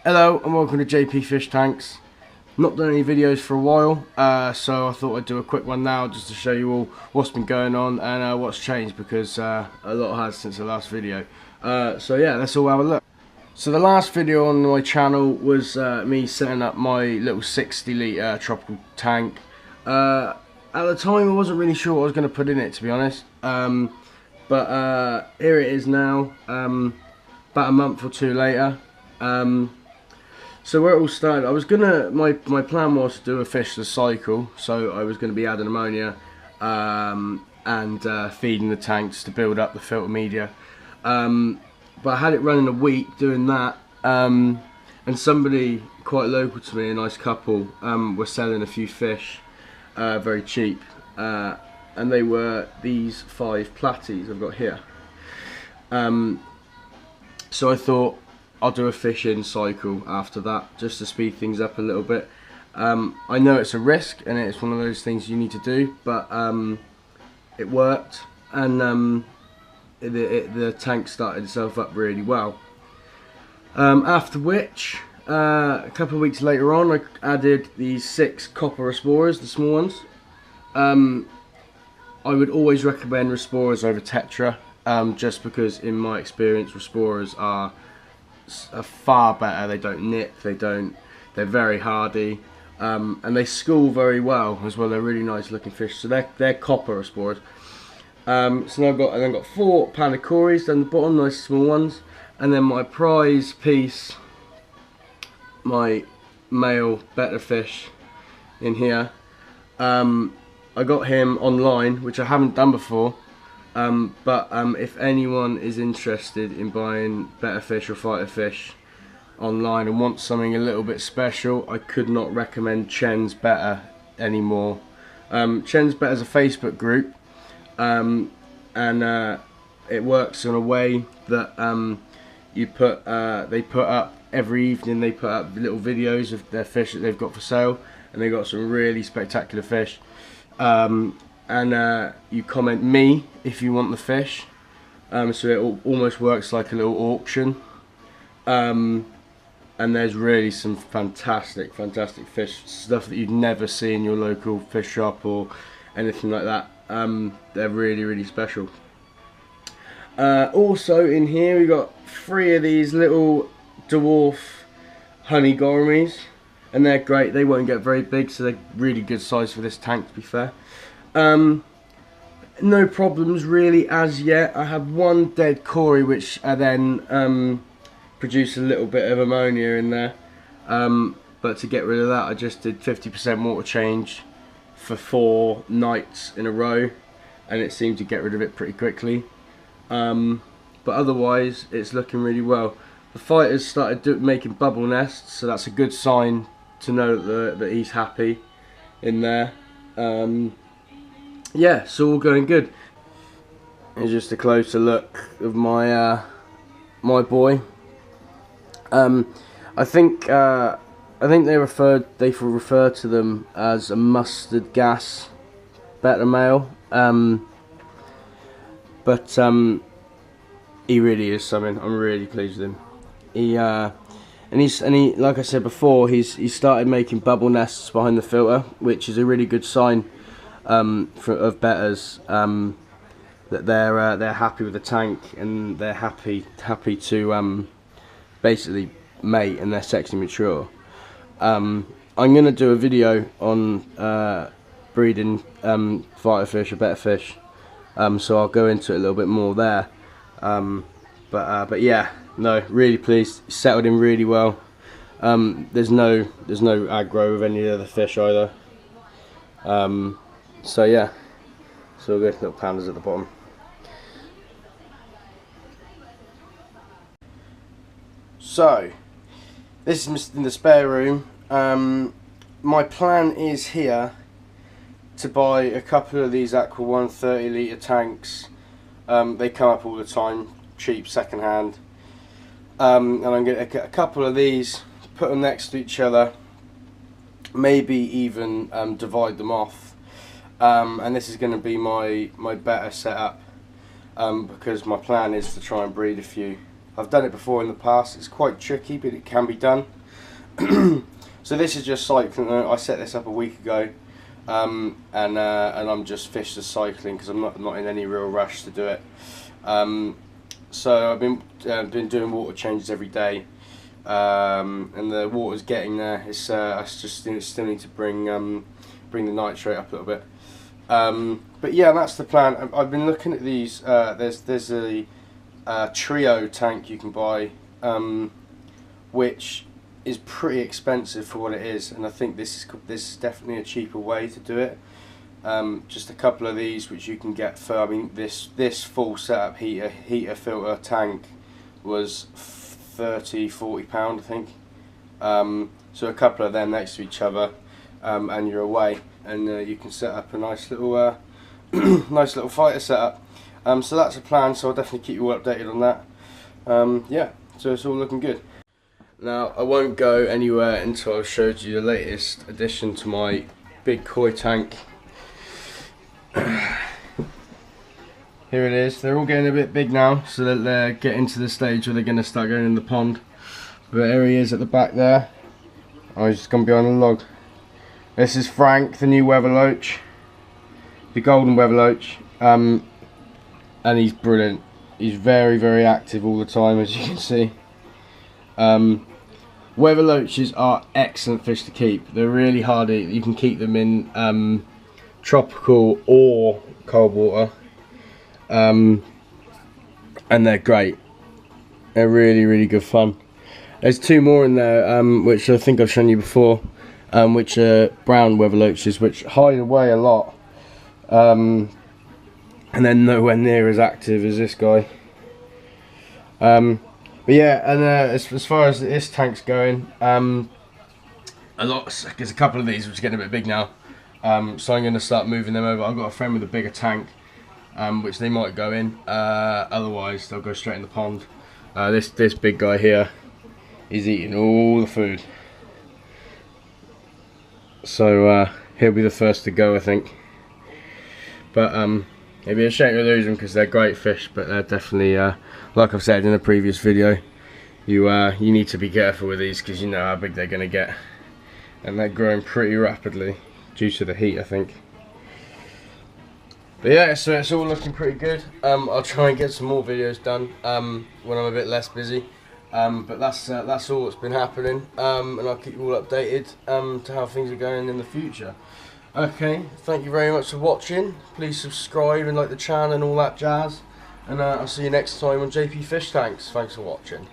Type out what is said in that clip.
Hello and welcome to JP Fish Tanks. Not done any videos for a while, so I thought I'd do a quick one now just to show you all what's been going on and what's changed, because a lot has since the last video. So yeah, let's all have a look. So the last video on my channel was me setting up my little 60 litre tropical tank. At the time I wasn't really sure what I was going to put in it, to be honest, but here it is now, about a month or two later. So where it all started, I was gonna, my plan was to do a fishless cycle, so I was going to be adding ammonia and feeding the tanks to build up the filter media. But I had it running a week doing that, and somebody quite local to me, a nice couple, were selling a few fish very cheap, and they were these 5 platies I've got here. So I thought I'll do a fish-in cycle after that, just to speed things up a little bit. I know it's a risk and it's one of those things you need to do, but it worked, and the tank started itself up really well. After which, a couple of weeks later on, I added these 6 copper Resporas, the small ones. I would always recommend Resporas over Tetra, just because in my experience Resporas are far better. They don't nip, they're very hardy, and they school very well as well. They're really nice looking fish, so they're copper Resporas. So now I've got 4 Panacories down the bottom, nice small ones, and then my prize piece, my male betta fish in here. I got him online, which I haven't done before, but if anyone is interested in buying betta fish or fighter fish online and wants something a little bit special, I could not recommend Chen's Betta anymore. Chen's Betta is a Facebook group, and it works in a way that they put up every evening. They put up little videos of their fish that they've got for sale, and they got some really spectacular fish. And you comment me if you want the fish, so it almost works like a little auction, and there's really some fantastic fish, stuff that you'd never see in your local fish shop or anything like that. They're really special. Also in here we got 3 of these little dwarf honey gouramis, and they're great. They won't get very big, so they're really good size for this tank, to be fair. No problems really as yet. I have 1 dead cory, which I then produce a little bit of ammonia in there, but to get rid of that I just did 50% water change for 4 nights in a row, and it seemed to get rid of it pretty quickly. But otherwise it's looking really well. The fighter's started making bubble nests, so that's a good sign to know that he's happy in there. Yeah, so all going good. Here's just a closer look of my my boy. I think they refer to them as a mustard gas betta male, but he really is something. I'm really pleased with him. He like I said before, he's started making bubble nests behind the filter, which is a really good sign of bettas, that they're happy with the tank, and they're happy to basically mate, and they're sexually mature. I'm gonna do a video on breeding fighter fish or betta fish, so I'll go into it a little bit more there. But yeah, no, really pleased. He settled in really well. There's no aggro with any of the fish either. So yeah, so good. Little pandas at the bottom. So this is in the spare room. My plan is here to buy a couple of these Aqua One 30 litre tanks. They come up all the time, cheap, second hand. And I'm going to get a couple of these, put them next to each other, maybe even divide them off. And this is going to be my betta setup, because my plan is to try and breed a few I've done it before in the past. It's quite tricky, but it can be done. So this is just cycling. I set this up a week ago, and I'm just fish the cycling because I'm not in any real rush to do it. So I've been doing water changes every day, and the water's getting there. It's I still need to bring the nitrate up a little bit. But yeah, that's the plan. I've been looking at these. There's a trio tank you can buy, which is pretty expensive for what it is, and I think this is definitely a cheaper way to do it. Just a couple of these which you can get for, I mean, this full setup heater filter tank was £30–40, I think. So a couple of them next to each other, and you're away, and you can set up a nice little nice little fighter setup. So that's a plan, so I'll definitely keep you all updated on that. Yeah, so it's all looking good. Now, I won't go anywhere until I've showed you the latest addition to my big koi tank. Here it is. They're all getting a bit big now, so that they're getting to the stage where they're going to start going in the pond. But there he is at the back there. Oh, he's just gone behind the log. This is Frank, the new weather loach, the golden weather loach, and he's brilliant. He's very, very active all the time, as you can see. Weather loaches are excellent fish to keep. They're really hardy. You can keep them in tropical or cold water, and they're great. They're really, really good fun. There's two more in there, which I think I've shown you before, which are brown weather loaches, which hide away a lot, and they're nowhere near as active as this guy. But yeah, and as far as this tank's going, there's a couple of these which are getting a bit big now, so I'm going to start moving them over. I've got a friend with a bigger tank, which they might go in, otherwise they'll go straight in the pond. This big guy here is eating all the food, so he'll be the first to go, I think. But it'd be a shame to lose them because they're great fish, but they're definitely, like I've said in a previous video, you need to be careful with these because you know how big they're going to get, and they're growing pretty rapidly due to the heat, I think. But yeah, so it's all looking pretty good. I'll try and get some more videos done when I'm a bit less busy, but that's all that's been happening, and I'll keep you all updated to how things are going in the future. Okay, thank you very much for watching. Please subscribe and like the channel and all that jazz, and I'll see you next time on JP Fish Tanks. Thanks for watching.